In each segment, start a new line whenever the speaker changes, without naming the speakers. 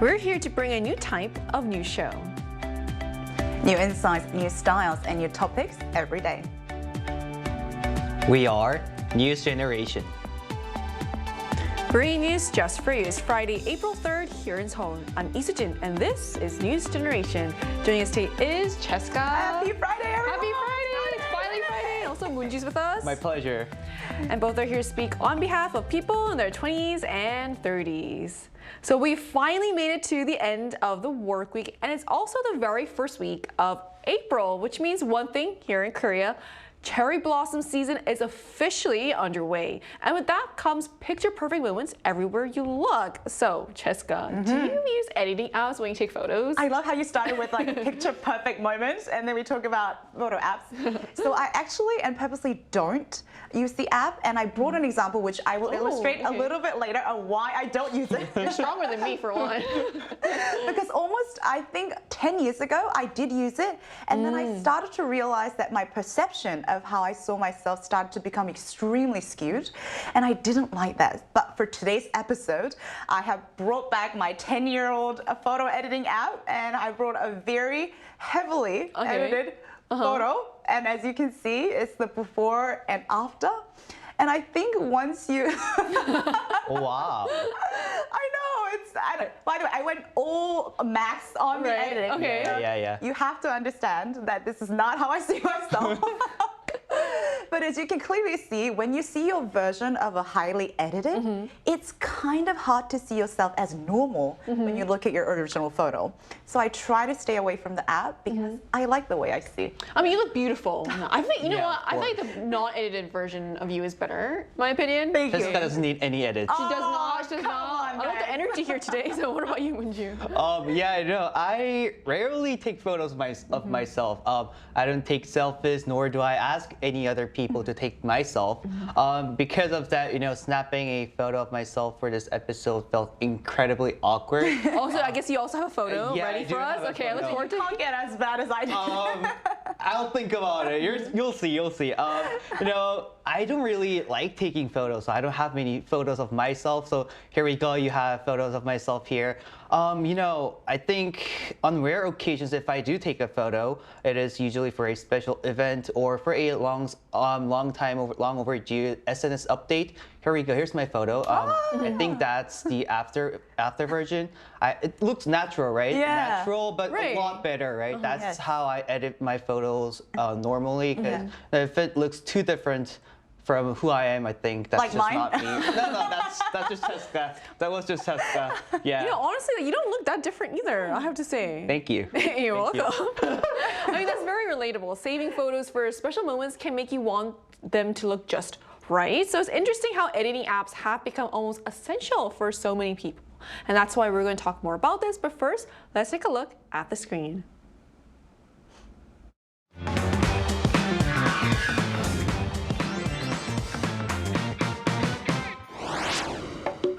We're here to bring a new type of news show.
New insights, new styles, and new topics every day.
We are News Generation.
Bringing news just for you. It's Friday, April 3rd here in Seoul. I'm Isujin, and this is News Generation. Joining us today is Cheska.
Happy Friday, everyone!
Happy Friday! It's finally Friday. And also Moonji's with us.
My pleasure.
And both are here to speak on behalf of people in their 20s and 30s. So we finally made it to the end of the work week, and it's also the very first week of April, which means one thing here in Korea. Cherry blossom season is officially underway. And with that comes picture-perfect moments everywhere you look. So, Cheska, do you use editing apps when you take photos?
I love how you started with like picture-perfect moments, and then we talk about photo apps. So I actually and purposely don't use the app, and I brought an example which I will illustrate a little bit later on why I don't use it.
You're stronger than me, for one.
Because almost, I think, 10 years ago, I did use it, and then I started to realize that my perception of how I saw myself started to become extremely skewed, and I didn't like that. But for today's episode, I have brought back my 10-year-old photo editing app, and I brought a very heavily edited photo, and as you can see, it's the before and after. And I think once you...
Wow.
I know, by the way, I went all max on the editing.
Okay.
Yeah.
You have to understand that this is not how I see myself. But as you can clearly see, when you see your version of a highly edited, it's kind of hard to see yourself as normal when you look at your original photo. So I try to stay away from the app because I like the way I see.
I mean, you look beautiful. I think, you know what? I
well-
think the not-edited version of you is better, in my opinion.
Thank you.
Jessica doesn't need any edits.
She does not. She does
come
not.
on,
I like the
guys.
energy here today. So what about you, Moonju?
Yeah, I know. I rarely take photos of myself. I don't take selfies, nor do I ask any other people to take myself. Because of that, snapping a photo of myself for this episode felt incredibly awkward.
Also, I guess you also have a photo
Yeah, I
ready
do
for us.
have a
Okay, I look
photo.
forward to
Can't get as bad as I do.
I'll think about it. You'll see. I don't really like taking photos, so I don't have many photos of myself. So here we go. You have photos of myself here. I think on rare occasions, if I do take a photo, it is usually for a special event or for a long overdue SNS update. Here we go. Here's my photo. I think that's the after version. It looks natural, right?
Yeah.
Natural, but
Right.
a lot better, right? That's
Yes.
how I edit my photos normally. 'Cause if it looks too different from who I am, I think that's
Like
just
mine?
not me. No, that's just Cheska. That was just Cheska. Yeah.
Honestly, you don't look that different either, I have to say.
Thank you.
You're
Thank you.
welcome. I mean, that's very relatable. Saving photos for special moments can make you want them to look just right. So it's interesting how editing apps have become almost essential for so many people. And that's why we're going to talk more about this. But first, let's take a look at the screen.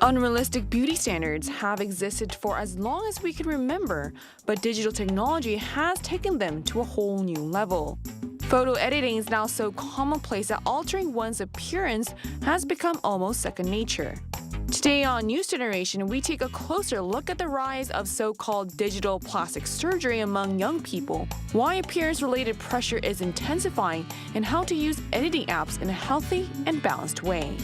Unrealistic beauty standards have existed for as long as we can remember, but digital technology has taken them to a whole new level. Photo editing is now so commonplace that altering one's appearance has become almost second nature. Today on News Generation, we take a closer look at the rise of so-called digital plastic surgery among young people, why appearance-related pressure is intensifying, and how to use editing apps in a healthy and balanced way.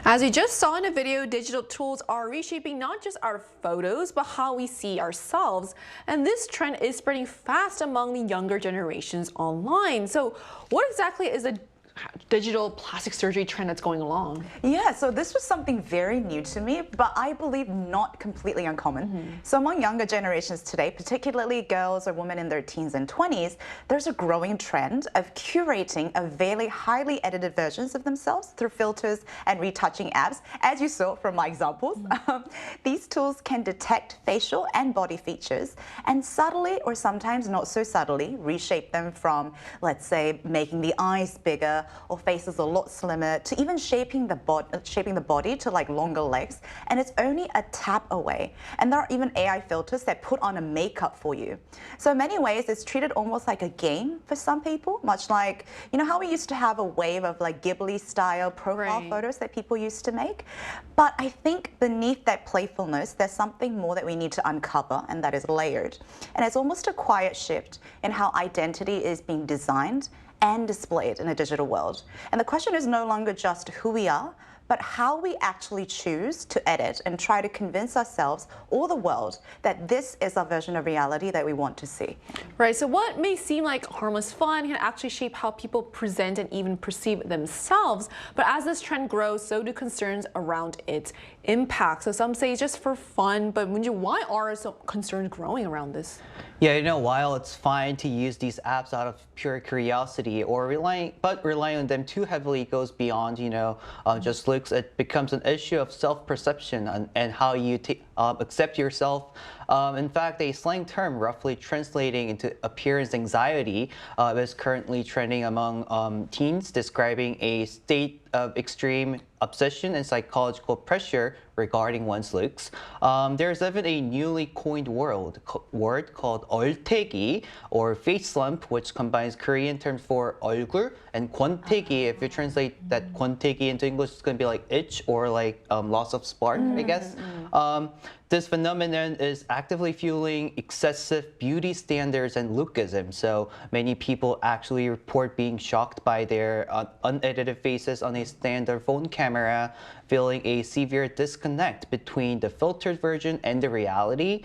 As we just saw in the video, digital tools are reshaping not just our photos, but how we see ourselves. And this trend is spreading fast among the younger generations online. So what exactly is the digital plastic surgery trend that's going along?
Yeah, so this was something very new to me, but I believe not completely uncommon. So among younger generations today, particularly girls or women in their teens and 20s, there's a growing trend of curating a very highly edited versions of themselves through filters and retouching apps. As you saw from my examples, these tools can detect facial and body features and subtly, or sometimes not so subtly, reshape them from, let's say, making the eyes bigger or faces a lot slimmer, to even shaping the body to like longer legs, and it's only a tap away. And there are even AI filters that put on a makeup for you. So in many ways, it's treated almost like a game for some people, much like, you know how we used to have a wave of like Ghibli style profile photos that people used to make? But I think beneath that playfulness, there's something more that we need to uncover, and that is layered. And it's almost a quiet shift in how identity is being designed and displayed in a digital world. And the question is no longer just who we are, but how we actually choose to edit and try to convince ourselves or the world that this is our version of reality that we want to see.
Right, so what may seem like harmless fun can actually shape how people present and even perceive themselves. But as this trend grows, so do concerns around its impact. So some say it's just for fun, but why are some concerns growing around this?
Yeah, you know, while it's fine to use these apps out of pure curiosity or relying on them too heavily goes beyond, just looks, it becomes an issue of self-perception and how you accept yourself. In fact, a slang term roughly translating into appearance anxiety is currently trending among teens, describing a state of extreme obsession and psychological pressure regarding one's looks. There's even a newly coined word called 얼태기, or face slump, which combines Korean terms for 얼굴 and 권태기. If you translate that 권태기 into English, it's going to be like itch or like loss of spark, I guess. This phenomenon is actively fueling excessive beauty standards and lookism. So many people actually report being shocked by their unedited faces on a standard phone camera, feeling a severe disconnect between the filtered version and the reality.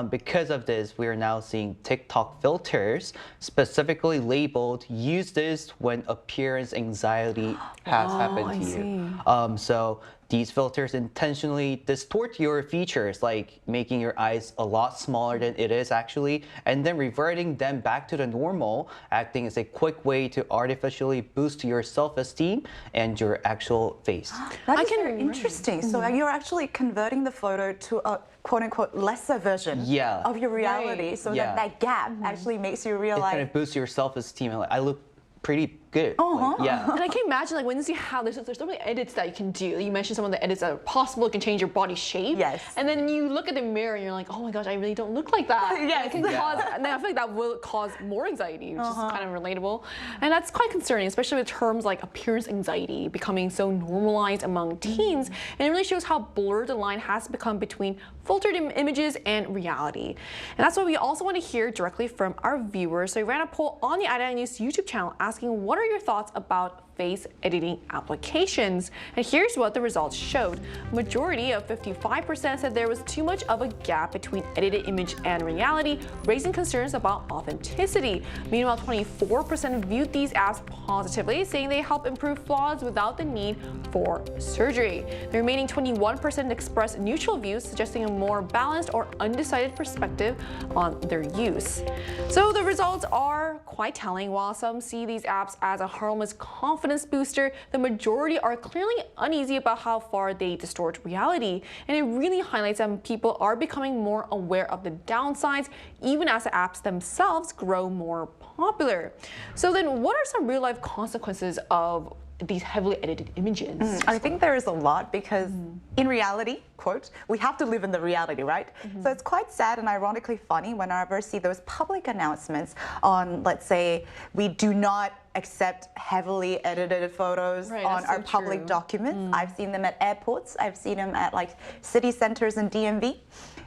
Because of this, we are now seeing TikTok filters specifically labeled, use this when appearance anxiety has happened to you. So these filters intentionally distort your features, like making your eyes a lot smaller than it is actually, and then reverting them back to the normal, acting as a quick way to artificially boost your self-esteem and your actual face.
That is very interesting. So you're actually converting the photo to a quote-unquote lesser version of your reality, so that gap actually makes you realize...
It kind of boosts your self-esteem. Like, I look pretty good.
And I can imagine, when you see how there's so many edits that you can do. You mentioned some of the edits that are possible. You can change your body shape.
Yes.
And then you look at the mirror and you're like, oh my gosh, I really don't look like that.
Yes.
And then I feel like that will cause more anxiety, which is kind of relatable. And that's quite concerning, especially with terms like appearance anxiety becoming so normalized among teens. And it really shows how blurred the line has become between filtered images and reality. And that's why we also want to hear directly from our viewers. So we ran a poll on the Arirang News YouTube channel asking, what are your thoughts about face editing applications? And here's what the results showed. Majority of 55% said there was too much of a gap between edited image and reality, raising concerns about authenticity. Meanwhile, 24% viewed these apps positively, saying they help improve flaws without the need for surgery. The remaining 21% expressed neutral views, suggesting a more balanced or undecided perspective on their use. So the results are quite telling. While some see these apps as a harmless confidence booster, the majority are clearly uneasy about how far they distort reality. And it really highlights that people are becoming more aware of the downsides, even as the apps themselves grow more popular. So then what are some real life consequences of these heavily edited images?
I think there is a lot because in reality, quote, we have to live in the reality, right? So it's quite sad and ironically funny whenever I see those public announcements on, let's say, we do not accept heavily edited photos
Right,
on
that's
our
so
public
true.
documents. I've seen them at airports. I've seen them at like city centers and DMV.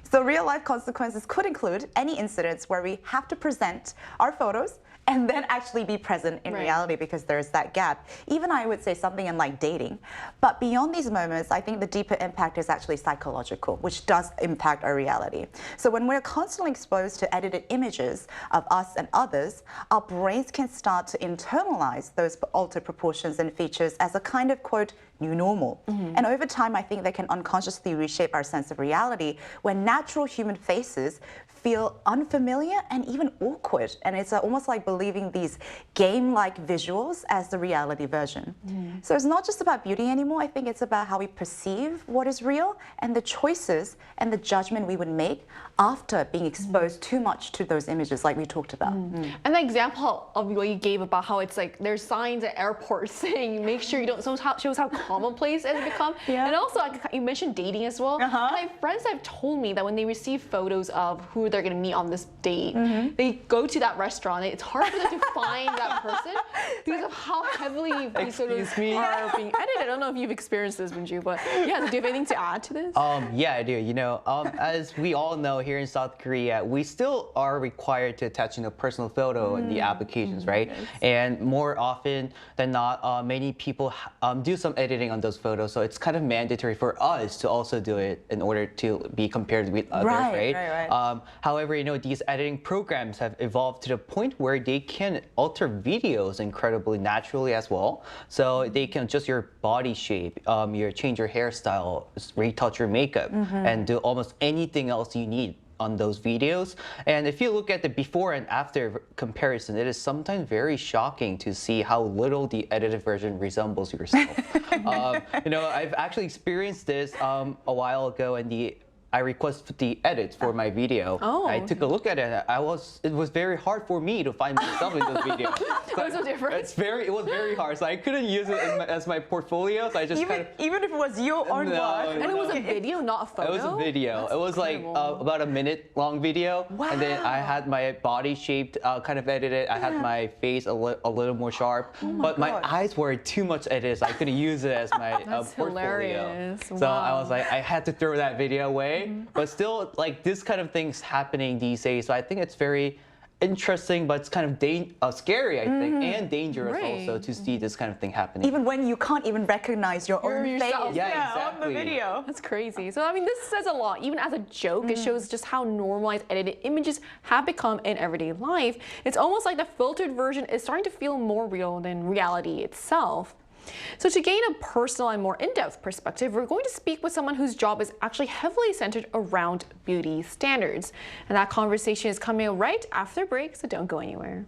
So real life consequences could include any incidents where we have to present our photos and then actually be present in
Right.
reality because there's that gap. Even I would say something in like dating. But beyond these moments, I think the deeper impact is actually psychological, which does impact our reality. So when we're constantly exposed to edited images of us and others, our brains can start to internalize those altered proportions and features as a kind of, quote, new normal. And over time, I think they can unconsciously reshape our sense of reality when natural human faces feel unfamiliar and even awkward. And it's almost like believing these game-like visuals as the reality version. So it's not just about beauty anymore. I think it's about how we perceive what is real and the choices and the judgment we would make after being exposed too much to those images like we talked about.
And the example of what you gave about how it's like there's signs at airports saying make sure you don't, so shows how commonplace it has become.
Yeah.
And also like, you mentioned dating as well. And I have friends that have told me that when they receive photos of who they're going to meet on this date, they go to that restaurant. It's hard for them to find that person because of how heavily these photos
Excuse me?
are being edited. I don't know if you've experienced this, Minju, but yeah, do you have anything to add to this?
Yeah, I do. You know, as we all know here in South Korea, we still are required to attach a personal photo in the applications, right?
Yes.
And more often than not, many people do some editing on those photos, so it's kind of mandatory for us to also do it in order to be compared with others,
Right.
However, you know, these editing programs have evolved to the point where they can alter videos incredibly naturally as well. So they can adjust your body shape, change your hairstyle, retouch your makeup, and do almost anything else you need on those videos. And if you look at the before and after comparison, it is sometimes very shocking to see how little the edited version resembles yourself. You know, I've actually experienced this a while ago, and I requested the edits for my video.
Oh.
I took a look at it. It was very hard for me to find myself in those videos.
It was so different.
It was very hard. So I couldn't use it as my portfolio. So I just kind of.
Even if it was your own
No,
work.
And it was a video, not a photo?
It was a video.
That's
It was like
incredible.
about a minute-long video, and then I
Wow.
had my body shaped, kind of edited. I had my face a little more sharp, but my
God.
eyes were too much edited, so I couldn't use it as my
That's
portfolio.
hilarious.
So I was
Wow.
like, I had to throw that video away. But still, like this kind of things happening these days. So I think it's very interesting, but it's kind of scary, I think, and dangerous
Right.
also to see this kind of thing happening.
Even when you can't even recognize your own
yourself.
face
Yeah,
on the
exactly.
video.
That's crazy. So, I mean, this says a lot. Even as a joke, it shows just how normalized edited images have become in everyday life. It's almost like the filtered version is starting to feel more real than reality itself. So to gain a personal and more in-depth perspective, we're going to speak with someone whose job is actually heavily centered around beauty standards. And that conversation is coming up right after the break, so don't go anywhere.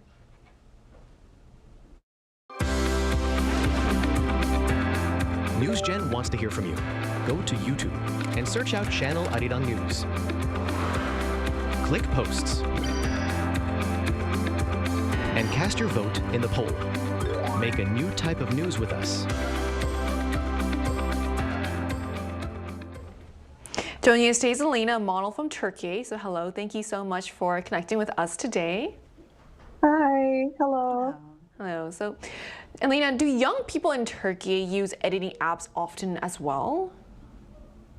NewsGen wants to hear from you. Go to YouTube and search out channel Arirang News. Click Posts and cast your vote in the poll. Make a new type of news with us.
Joining us today is Elena, a model from Turkey. So hello, thank you so much for connecting with us today.
Hi, hello.
Hello. So, Elena, do young people in Turkey use editing apps often as well?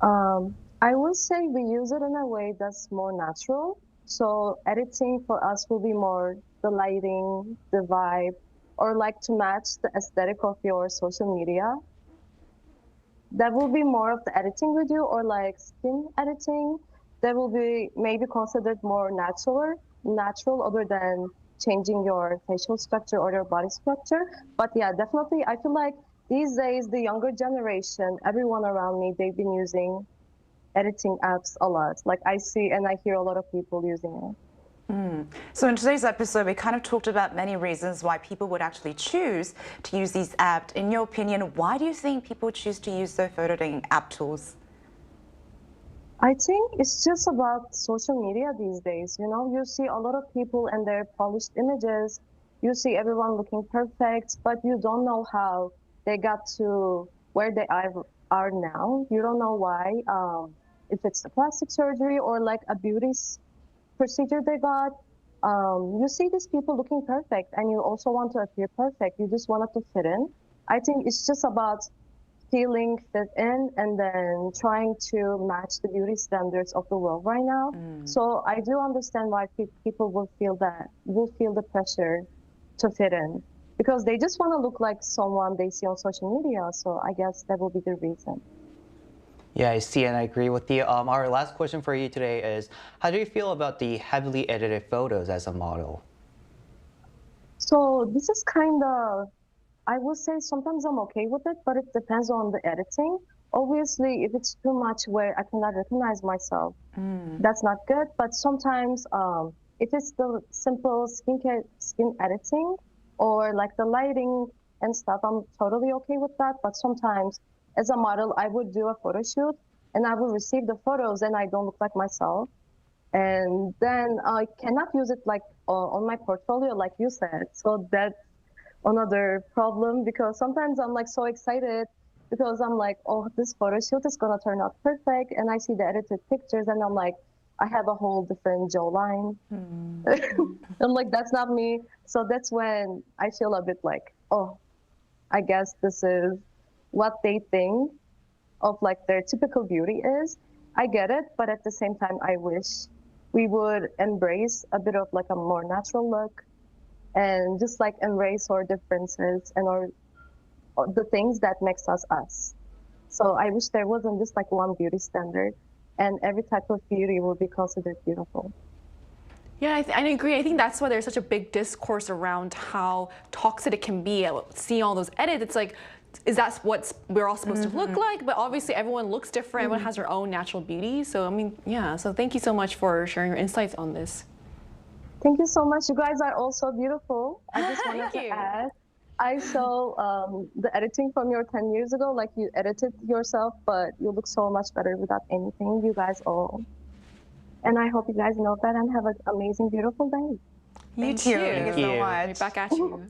I would say we use it in a way that's more natural. So editing for us will be more the lighting, the vibe, or like to match the aesthetic of your social media. That will be more of the editing we do, or like skin editing. That will be maybe considered more natural other than changing your facial structure or your body structure. But yeah, definitely, I feel like these days, the younger generation, everyone around me, they've been using editing apps a lot. Like I see and I hear a lot of people using it.
So in today's episode, we kind of talked about many reasons why people would actually choose to use these apps. In your opinion, why do you think people choose to use the photo editing app tools?
I think it's just about social media these days. You know, you see a lot of people and their polished images. You see everyone looking perfect, but you don't know how they got to where they are now. You don't know why, if it's the plastic surgery or like a beauty procedure they got. you see these people looking perfect and you also want to appear perfect. You just wanted to fit in. I think it's just about feeling fit in and then trying to match the beauty standards of the world right now. So I do understand why people will feel the pressure to fit in because they just want to look like someone they see on social media. So I guess that will be the reason.
Yeah, I see, and I agree with you. Our last question for you today is, how do you feel about the heavily edited photos as a model?
So this is kind of, I would say sometimes I'm okay with it, but it depends on the editing. Obviously, if it's too much where I cannot recognize myself, that's not good. But sometimes, if it's the simple skin editing or like the lighting and stuff, I'm totally okay with that. But sometimes, as a model, I would do a photo shoot and I will receive the photos and I don't look like myself. And then I cannot use it like on my portfolio, like you said. So that's another problem because sometimes I'm like so excited because I'm like, oh, this photo shoot is gonna turn out perfect. And I see the edited pictures and I'm like, I have a whole different jawline. I'm like, that's not me. So that's when I feel a bit like, oh, I guess this is what they think of like their typical beauty is. I get it, but at the same time, I wish we would embrace a bit of like a more natural look and just like embrace our differences and our the things that makes us us. So I wish there wasn't just like one beauty standard and every type of beauty will be considered beautiful.
Yeah, I agree. I think that's why there's such a big discourse around how toxic it can be. Seeing all those edits, it's like, is that what we're all supposed to look like? But obviously everyone looks different. Everyone has their own natural beauty. So, I mean, yeah. So thank you so much for sharing your insights on this.
Thank you so much. You guys are all so beautiful. I just wanted
Thank
to
you.
add, I saw the editing from your 10 years ago, like you edited yourself, but you look so much better without anything, you guys all. And I hope you guys know that and have an amazing, beautiful day.
Thank
too.
you. Thank you so
you.
Right
much.
back at you.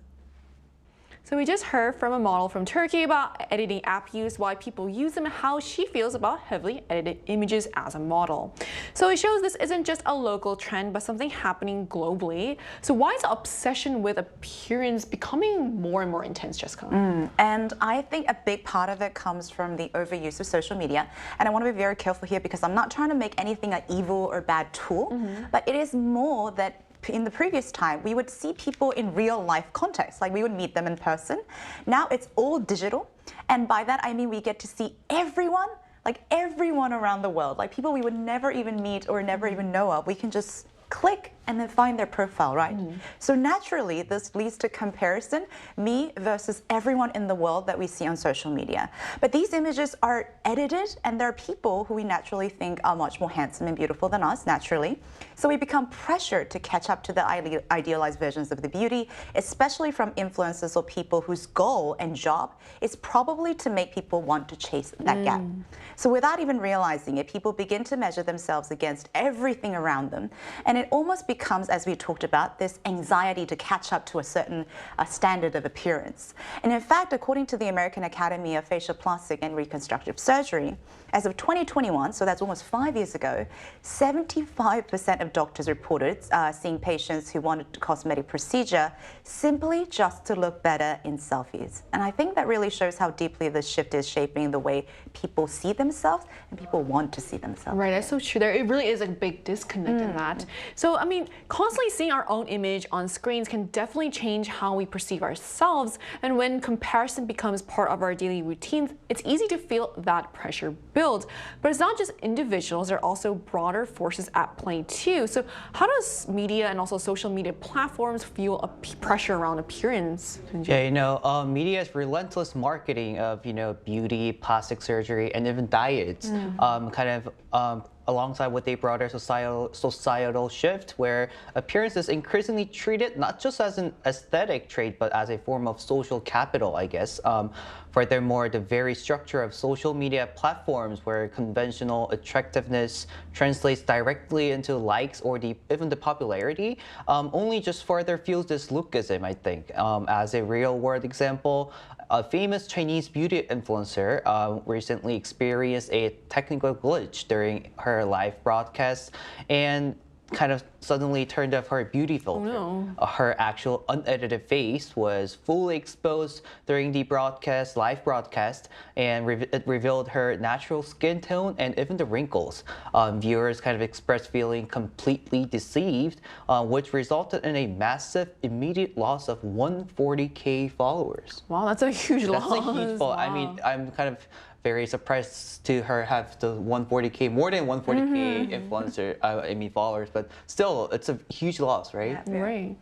So we just heard from a model from Turkey about editing app use, why people use them, and how she feels about heavily edited images as a model. So it shows this isn't just a local trend, but something happening globally. So why is the obsession with appearance becoming more and more intense, Jessica?
And I think a big part of it comes from the overuse of social media. And I want to be very careful here because I'm not trying to make anything an evil or bad tool, but it is more that in the previous time, we would see people in real life context, like we would meet them in person. Now it's all digital. And by that, I mean we get to see everyone, like everyone around the world, like people we would never even meet or never even know of. We can just click and then find their profile, right? So naturally, this leads to comparison, me versus everyone in the world that we see on social media. But these images are edited and there are people who we naturally think are much more handsome and beautiful than us, naturally. So we become pressured to catch up to the idealized versions of the beauty, especially from influencers or people whose goal and job is probably to make people want to chase that gap. So without even realizing it, people begin to measure themselves against everything around them. And it almost becomes, as we talked about, this anxiety to catch up to a certain standard of appearance. And in fact, according to the American Academy of Facial Plastic and Reconstructive Surgery, as of 2021, so that's almost 5 years ago, 75% of doctors reported seeing patients who wanted a cosmetic procedure simply just to look better in selfies. And I think that really shows how deeply this shift is shaping the way people see themselves and people want to see themselves.
Right, that's so true. It really is a big disconnect in that. So, I mean, constantly seeing our own image on screens can definitely change how we perceive ourselves. And when comparison becomes part of our daily routines, it's easy to feel that pressure build. But it's not just individuals, there are also broader forces at play too. So how does media and also social media platforms fuel a pressure around appearance?
Yeah, media's relentless marketing of, beauty, plastic surgery, and even diets, alongside with a broader societal shift where appearance is increasingly treated not just as an aesthetic trait, but as a form of social capital, I guess. Furthermore, the very structure of social media platforms where conventional attractiveness translates directly into likes or even the popularity only just further fuels this lookism, I think. As a real-world example, a famous Chinese beauty influencer recently experienced a technical glitch during her live broadcast and kind of suddenly turned off her beauty filter.
no.
Her actual unedited face was fully exposed during the live broadcast, and it revealed her natural skin tone and even the wrinkles. Viewers kind of expressed feeling completely deceived, which resulted in a massive immediate loss of 140K followers.
Wow, that's a huge
That's
loss.
a huge fault. I mean, I'm kind of very surprised to her have the 140K, more than 140K influencer, followers, but still, it's a huge loss, right?
Yeah.
Right.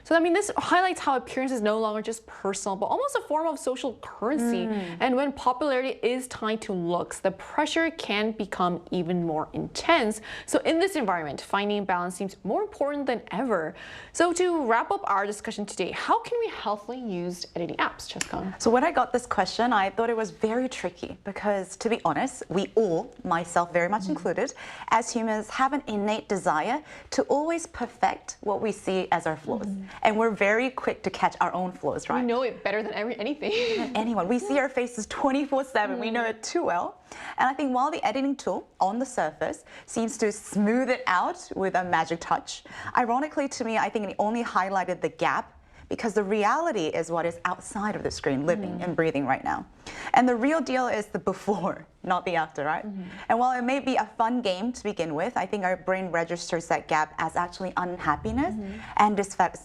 So, I mean, this highlights how appearance is no longer just personal, but almost a form of social currency. And when popularity is tied to looks, the pressure can become even more intense. So, in this environment, finding balance seems more important than ever. So, to wrap up our discussion today, how can we healthily use editing apps, Cheska?
So when I got this question, I thought it was very tricky because, to be honest, we all, myself very much included, as humans have an innate desire to always perfect what we see as our flaws. And we're very quick to catch our own flaws, right?
We know it better than anything.
Anyone. We see our faces 24/7. We know it too well. And I think while the editing tool on the surface seems to smooth it out with a magic touch, ironically to me, I think it only highlighted the gap because the reality is what is outside of the screen, living and breathing right now. And the real deal is the before, not the after, right? And while it may be a fun game to begin with, I think our brain registers that gap as actually unhappiness and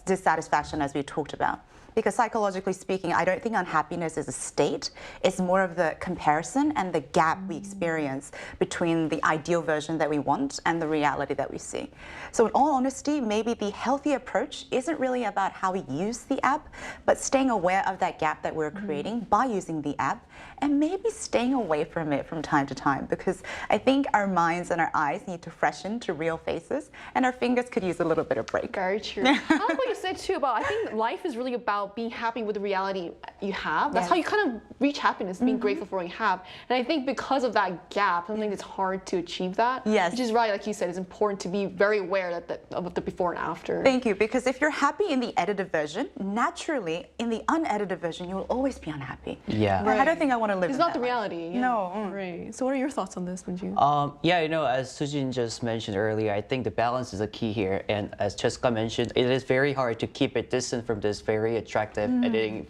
dissatisfaction, as we talked about. Because psychologically speaking, I don't think unhappiness is a state. It's more of the comparison and the gap we experience between the ideal version that we want and the reality that we see. So in all honesty, maybe the healthy approach isn't really about how we use the app, but staying aware of that gap that we're creating by using the app and maybe staying away from it from time to time, because I think our minds and our eyes need to freshen to real faces and our fingers could use a little bit of break.
Very true. I like what you said too about, I think life is really about being happy with the reality you have. That's how you kind of reach happiness, being grateful for what you have. And I think because of that gap, something it's hard to achieve that.
Yes.
Which is right, like you said, it's important to be very aware of the before and after.
Thank you, because if you're happy in the edited version, naturally, in the unedited version, you will always be unhappy.
Yeah.
And I don't think I want to live
It's
in
not
that
the
way.
reality. Yeah.
No.
Right. So what are your thoughts on this, Minju?
Yeah, as Sujin just mentioned earlier, I think the balance is a key here. And as Cheska mentioned, it is very hard to keep it distant from this very attractive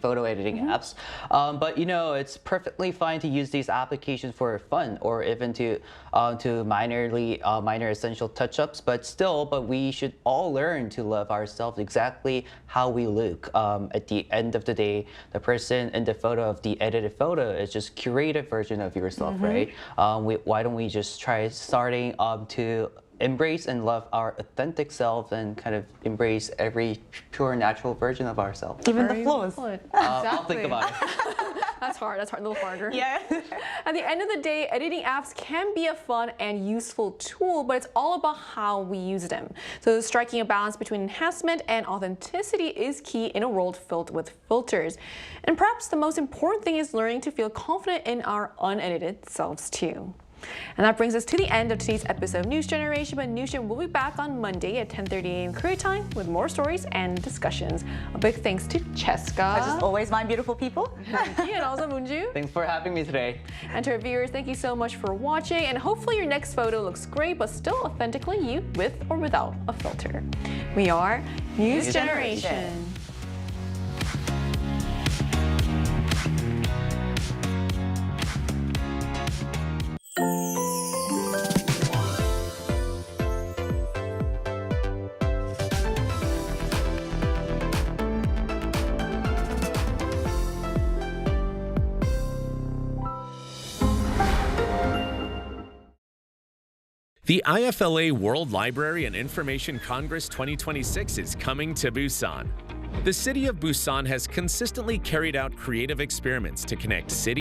photo editing apps. But it's perfectly fine to use these applications for fun or even to minor essential touch-ups. But we should all learn to love ourselves exactly how we look. At the end of the day, the person in the photo of the edited photo is just curated version of yourself, right? Why don't we just try starting to embrace and love our authentic self and kind of embrace every pure natural version of ourselves.
Even the flaws.
I'll think about it.
That's hard. That's hard. A little harder.
Yeah.
At the end of the day, editing apps can be a fun and useful tool, but it's all about how we use them. So striking a balance between enhancement and authenticity is key in a world filled with filters. And perhaps the most important thing is learning to feel confident in our unedited selves too. And that brings us to the end of today's episode of News Generation. But News Gen will be back on Monday at 10:30 a.m. Korea time with more stories and discussions. A big thanks to Cheska.
As just always, my beautiful people.
And also Moonju.
Thanks for having me today.
And to our viewers, thank you so much for watching. And hopefully your next photo looks great, but still authentically you with or without a filter. We are News Generation.
The IFLA World Library and Information Congress 2026 is coming to Busan. The city of Busan has consistently carried out creative experiments to connect cities